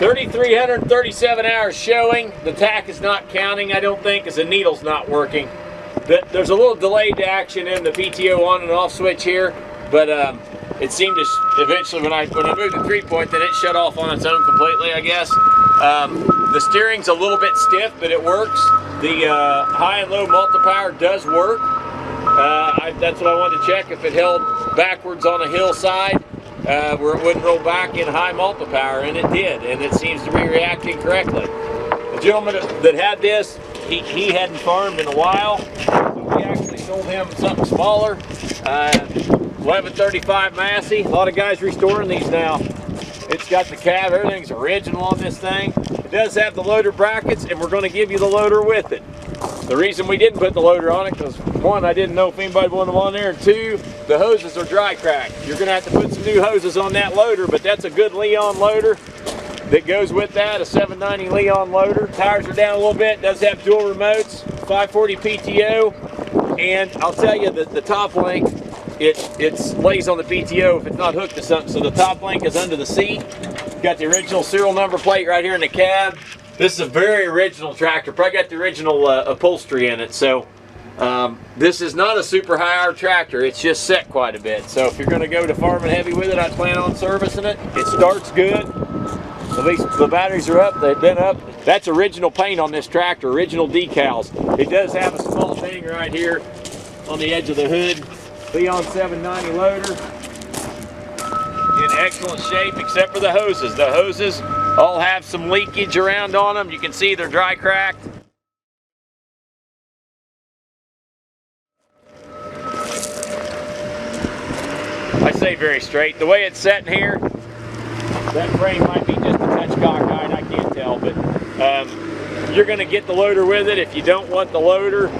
3,337 hours showing. The tack is not counting, I don't think, because the needle's not working. There's a little delayed action in the PTO on and off switch here, but it seemed to eventually, when I moved the 3-point, then it shut off on its own completely, I guess. The steering's a little bit stiff, but it works. The high and low multiplier does work. That's what I wanted to check, if it held backwards on a hillside where it wouldn't roll back in high multiplier, and it did, and it seems to be reacting correctly. The gentleman that had this, he hadn't farmed in a while, so we actually sold him something smaller, 1135 Massey. A lot of guys restoring these now. It's got the cab, everything's original on this thing. It does have the loader brackets, and we're going to give you the loader with it. The reason we didn't put the loader on it, because one, I didn't know if anybody wanted them on there, and two, the hoses are dry cracked. You're going to have to put some new hoses on that loader, but that's a good Leon loader that goes with that, a 790 Leon loader. Tires are down a little bit, does have dual remotes, 540 PTO, and I'll tell you that the top link, it lays on the PTO if it's not hooked to something, so the top link is under the seat. Got the original serial number plate right here in the cab. This is a very original tractor, probably got the original upholstery in it, so this is not a super high hour tractor, it's just set quite a bit. So if you're going to go to farming heavy with it, I plan on servicing it. It starts good. At least the batteries are up, they've been up. That's original paint on this tractor, original decals. It does have a small thing right here on the edge of the hood. Leon 790 loader. In excellent shape except for the hoses. The hoses all have some leakage around on them. You can see they're dry cracked. I say very straight. The way it's set in here, that frame might be just a touch cockeyed, I can't tell, but you're going to get the loader with it. If you don't want the loader,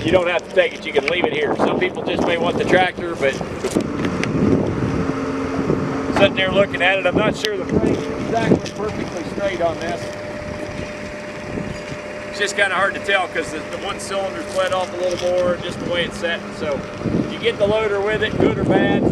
you don't have to take it, you can leave it here. Some people just may want the tractor, but sitting there looking at it, I'm not sure the frame is exactly perfectly straight on this. It's just kind of hard to tell because the one cylinder's bled off a little more, just the way it's set. So if you get the loader with it, good or bad,